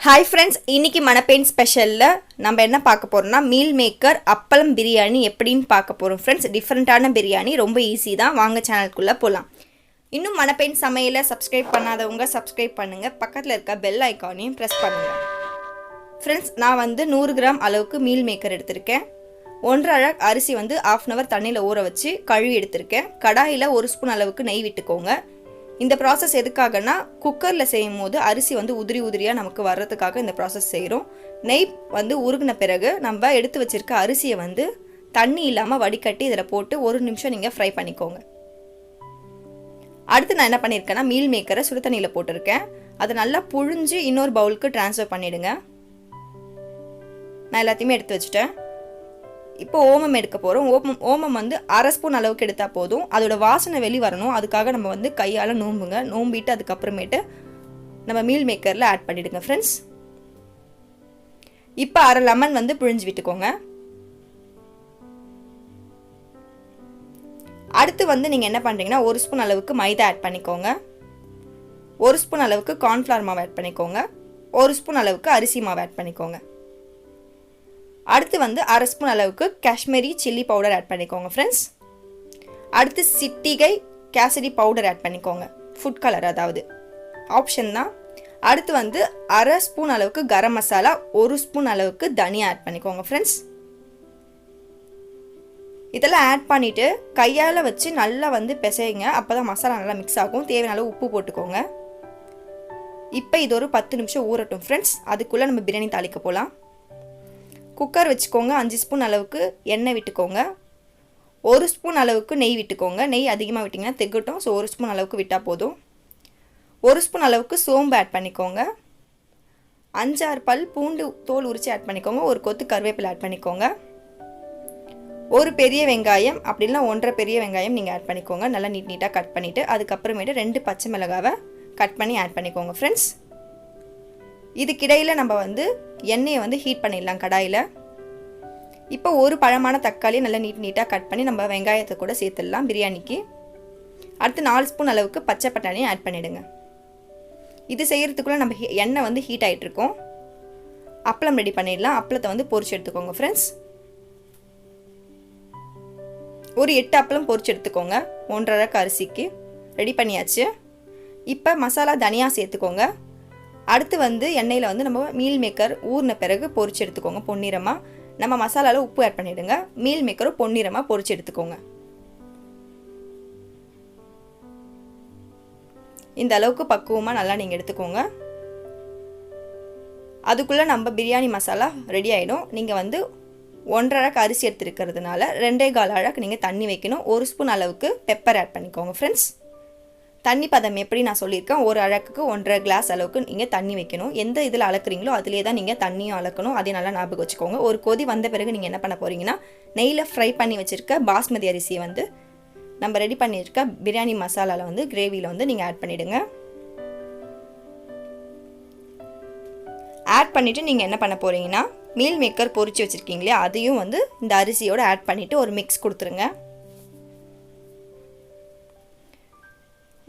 Hi friends, இன்றைக்கி மணப்பெயின் ஸ்பெஷலில் நம்ம என்ன பார்க்க போகிறோம்னா மீல் மேக்கர் அப்பளம் பிரியாணி எப்படின்னு பார்க்க போகிறோம் ஃப்ரெண்ட்ஸ். டிஃப்ரெண்ட்டான பிரியாணி, ரொம்ப ஈஸி தான். வாங்க சேனலுக்குள்ளே போகலாம். இன்னும் மணப்பெயின் சமையலை சப்ஸ்கிரைப் பண்ணாதவங்க சப்ஸ்கிரைப் பண்ணுங்கள். பக்கத்தில் இருக்க பெல் ஐக்கானையும் ப்ரெஸ் பண்ணுங்கள். ஃப்ரெண்ட்ஸ், நான் 100 கிராம் அளவுக்கு மீல் மேக்கர் எடுத்திருக்கேன். 1.5 அழகு அரிசி 1/2 அன் ஹவர் தண்ணியில் ஊற வச்சு கழுவி எடுத்திருக்கேன். கடாயில் 1 ஸ்பூன் அளவுக்கு நெய் விட்டுக்கோங்க. இந்த ப்ராசஸ் எதுக்காகனா, குக்கரில் செய்யும் போது அரிசி உதிரியாக நமக்கு வர்றதுக்காக இந்த ப்ராசஸ் செய்கிறோம். நெய் உருகின பிறகு நம்ம எடுத்து வச்சிருக்க அரிசியை தண்ணி இல்லாமல் வடிகட்டி இதில் போட்டு 1 நிமிஷம் நீங்கள் ஃப்ரை பண்ணிக்கோங்க. அடுத்து நான் என்ன பண்ணியிருக்கேன்னா, மீல் மேக்கரை சுடு தண்ணியில் போட்டிருக்கேன். அதை நல்லா புழிஞ்சு இன்னொரு பவுலுக்கு ட்ரான்ஸ்ஃபர் பண்ணிவிடுங்க. நான் எல்லாத்தையுமே எடுத்து வச்சுட்டேன். இப்போ ஓமம் எடுக்க போகிறோம். ஓமம் 1/2 ஸ்பூன் அளவுக்கு எடுத்தால் போதும். அதோட வாசனை வெளி வரணும். அதுக்காக நம்ம கையால் நோம்பிட்டு அதுக்கப்புறமேட்டு நம்ம மீல் மேக்கரில் ஆட் பண்ணிவிடுங்க ஃப்ரெண்ட்ஸ். இப்போ 1/2 லெமன் பிழிஞ்சு விட்டுக்கோங்க. அடுத்து நீங்கள் என்ன பண்ணுறீங்கன்னா, 1 ஸ்பூன் அளவுக்கு மைதா ஆட் பண்ணிக்கோங்க. 1 ஸ்பூன் அளவுக்கு கார்ன்ஃப்ளவர் மாவு ஆட் பண்ணிக்கோங்க. 1 ஸ்பூன் அளவுக்கு அரிசி மாவு ஆட் பண்ணிக்கோங்க. அடுத்து 1/2 ஸ்பூன் அளவுக்கு காஷ்மீரி சில்லி பவுடர் ஆட் பண்ணிக்கோங்க ஃப்ரெண்ட்ஸ். அடுத்து சிட்டிகை கேசரி பவுடர் ஆட் பண்ணிக்கோங்க. ஃபுட் கலர், அதாவது ஆப்ஷன் தான். அடுத்து 1/2 ஸ்பூன் அளவுக்கு கரம் மசாலா, 1 ஸ்பூன் அளவுக்கு தனியா ஆட் பண்ணிக்கோங்க ஃப்ரெண்ட்ஸ். இதெல்லாம் ஆட் பண்ணிவிட்டு கையால் வச்சு நல்லா பிசையுங்க. அப்போ தான் மசாலா நல்லா மிக்ஸ் ஆகும். தேவையான அளவு உப்பு போட்டுக்கோங்க. இப்போ இது ஒரு 10 நிமிஷம் ஊறட்டும் ஃப்ரெண்ட்ஸ். அதுக்குள்ளே நம்ம பிரியாணி தாளிக்க போகலாம். குக்கர் வச்சுக்கோங்க. 5 ஸ்பூன் அளவுக்கு எண்ணெய் விட்டுக்கோங்க. 1 ஸ்பூன் அளவுக்கு நெய் விட்டுக்கோங்க. நெய் அதிகமாக விட்டிங்கன்னா திகட்டும். ஸோ 1 ஸ்பூன் அளவுக்கு விட்டால் போதும். 1 ஸ்பூன் அளவுக்கு சோம்பு ஆட் பண்ணிக்கோங்க. 5-6 பல் பூண்டு தோல் உரித்து ஆட் பண்ணிக்கோங்க. ஒரு கொத்து கருவேப்பிலை ஆட் பண்ணிக்கோங்க. ஒரு பெரிய வெங்காயம், அப்படி இல்லைனா 1.5 பெரிய வெங்காயம் நீங்கள் ஆட் பண்ணிக்கோங்க. நல்லா நீட்டாக கட் பண்ணிவிட்டு அதுக்கப்புறமேட்டு 2 பச்சை மிளகாவை கட் பண்ணி ஆட் பண்ணிக்கோங்க ஃப்ரெண்ட்ஸ். இதுக்கிடையில் நம்ம எண்ணெயை ஹீட் பண்ணிடலாம் கடாயில். இப்போ ஒரு பழமான தக்காளியை நல்லா நீட்டாக கட் பண்ணி நம்ம வெங்காயத்தை கூட சேர்த்துடலாம் பிரியாணிக்கு. அடுத்து 4 ஸ்பூன் அளவுக்கு பச்சை பட்டாணியை ஆட் பண்ணிவிடுங்க. இது செய்கிறதுக்குள்ளே நம்ம எண்ணெய் ஹீட் ஆகிட்ருக்கோம். அப்பளம் ரெடி பண்ணிடலாம். அப்பளத்தை பொரிச்சு எடுத்துக்கோங்க ஃப்ரெண்ட்ஸ். ஒரு 8 அப்பளம் பொரிச்சு எடுத்துக்கோங்க. 1.5 அழகு அரிசிக்கு ரெடி பண்ணியாச்சு. இப்போ மசாலா தனியா சேர்த்துக்கோங்க. அடுத்து எண்ணெயில் நம்ம மீல் மேக்கர் ஊறின பிறகு பொரிச்சு எடுத்துக்கோங்க பொன்னிறமாக. நம்ம மசாலாவில் உப்பு ஆட் பண்ணிவிடுங்க. மீல் மேக்கரும் பொன்னிறமாக பொரிச்சு எடுத்துக்கோங்க. இந்த அளவுக்கு பக்குவமாக நல்லா நீங்கள் எடுத்துக்கோங்க. அதுக்குள்ளே நம்ம பிரியாணி மசாலா ரெடி ஆகிடும். நீங்கள் 1.5 அழகு அரிசி எடுத்துருக்கிறதுனால 2.25 அழகு நீங்கள் தண்ணி வைக்கணும். 1 ஸ்பூன் அளவுக்கு பெப்பர் ஆட் பண்ணிக்கோங்க ஃப்ரெண்ட்ஸ். தண்ணி பதம் எப்படி நான் சொல்லியிருக்கேன், 1 அழகுக்கு 1.5 கிளாஸ் அளவுக்கு நீங்கள் தண்ணி வைக்கணும். எந்த இதில் அளக்குறீங்களோ அதிலே தான் நீங்கள் தண்ணியும் அளக்கணும். அதே நல்லா ஞாபகம் வச்சுக்கோங்க. ஒரு கொதி வந்த பிறகு நீங்கள் என்ன பண்ண போகிறீங்கன்னா, நெய்யில் ஃப்ரை பண்ணி வச்சுருக்க பாஸ்மதி அரிசியை நம்ம ரெடி பண்ணியிருக்க பிரியாணி மசாலாவில் கிரேவியில் நீங்கள் ஆட் பண்ணிவிடுங்க. ஆட் பண்ணிவிட்டு நீங்கள் என்ன பண்ண போகிறீங்கன்னா, மீல் மேக்கர் பொரிச்சு வச்சுருக்கீங்களே அதையும் இந்த அரிசியோடு ஆட் பண்ணிவிட்டு ஒரு மிக்ஸ் கொடுத்துருங்க.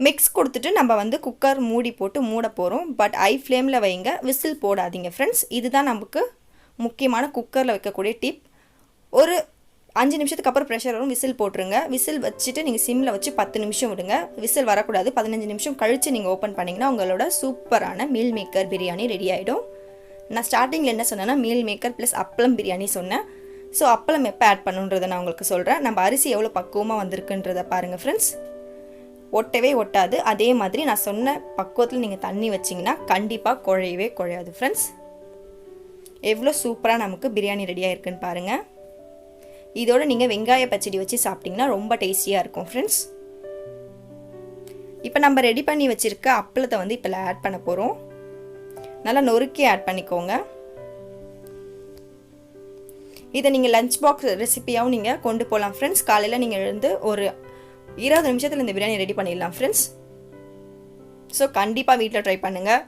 மிக்ஸ் கொடுத்துட்டு நம்ம குக்கர் மூடி போட்டு மூட போகிறோம். பட் ஹை ஃப்ளேமில் வைங்க, விசில் போடாதீங்க ஃப்ரெண்ட்ஸ். இதுதான் நமக்கு முக்கியமான குக்கரில் வைக்கக்கூடிய டிப். ஒரு 5 நிமிஷத்துக்கு அப்புறம் ப்ரெஷர் வரும், விசில் போட்டுருங்க. விசில் வச்சுட்டு நீங்கள் சிம்மில் வச்சு 10 நிமிஷம் விடுங்க. விசில் வரக்கூடாது. 15 நிமிஷம் கழித்து நீங்கள் ஓப்பன் பண்ணிங்கன்னா உங்களோட சூப்பரான மீல் மேக்கர் பிரியாணி ரெடி ஆகிடும். நான் ஸ்டார்டிங்கில் என்ன சொன்னேன்னா, மீல் மேக்கர் ப்ளஸ் அப்பளம் பிரியாணி சொன்னேன். ஸோ அப்பளம் எப்போ ஆட் பண்ணுன்றதை நான் உங்களுக்கு சொல்கிறேன். நம்ம அரிசி எவ்வளோ பக்குவமாக வந்திருக்குன்றதை பாருங்கள் ஃப்ரெண்ட்ஸ். ஒட்டவே ஒட்டாது. அதே மாதிரி நான் சொன்ன பக்குவத்தில் நீங்கள் தண்ணி வச்சிங்கன்னா கண்டிப்பாக குழையவே குழையாது ஃப்ரெண்ட்ஸ். எவ்வளோ சூப்பராக நமக்கு பிரியாணி ரெடியாக இருக்குன்னு பாருங்கள். இதோடு நீங்கள் வெங்காய பச்சடி வச்சு சாப்பிட்டிங்கன்னா ரொம்ப டேஸ்டியாக இருக்கும் ஃப்ரெண்ட்ஸ். இப்போ நம்ம ரெடி பண்ணி வச்சுருக்க அப்பளத்தை இப்போ ஆட் பண்ண போகிறோம். நல்லா நொறுக்கி ஆட் பண்ணிக்கோங்க. இதை நீங்கள் லஞ்ச் பாக்ஸ் ரெசிபியாகவும் நீங்கள் கொண்டு போகலாம் ஃப்ரெண்ட்ஸ். காலையில் நீங்கள் எழுந்து ஒரு 20 நிமிஷத்தில் இந்த பிரியாணி ரெடி பண்ணிடலாம் ஃப்ரெண்ட்ஸ். ஸோ கண்டிப்பாக வீட்டில் ட்ரை பண்ணுங்கள்.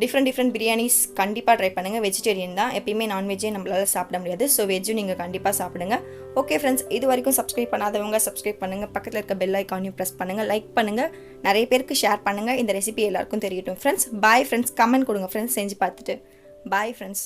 டிஃப்ரெண்ட் பிரியாணிஸ் கண்டிப்பாக ட்ரை பண்ணுங்கள். வெஜிடேரியன் தான், எப்பயுமே நான்வெஜ்ஜே நம்மளால் சாப்பிட முடியாது. ஸோ வெஜ்ஜும் நீங்கள் கண்டிப்பாக சாப்பிடுங்க. ஓகே ஃப்ரெண்ட்ஸ், இது வரைக்கும் சப்ஸ்கிரைப் பண்ணாதவங்க சப்ஸ்கிரைப் பண்ணுங்கள். பக்கத்தில் இருக்க பெல் ஐக்கானையும் ப்ரெஸ் பண்ணுங்கள். லைக் பண்ணுங்கள். நிறைய பேருக்கு ஷேர் பண்ணுங்கள். இந்த ரெசிபி எல்லாருக்கும் தெரியட்டும் ஃப்ரெண்ட்ஸ். Bye friends. கமெண்ட் கொடுங்க ஃப்ரெண்ட்ஸ் செஞ்சு பார்த்துட்டு. Bye friends.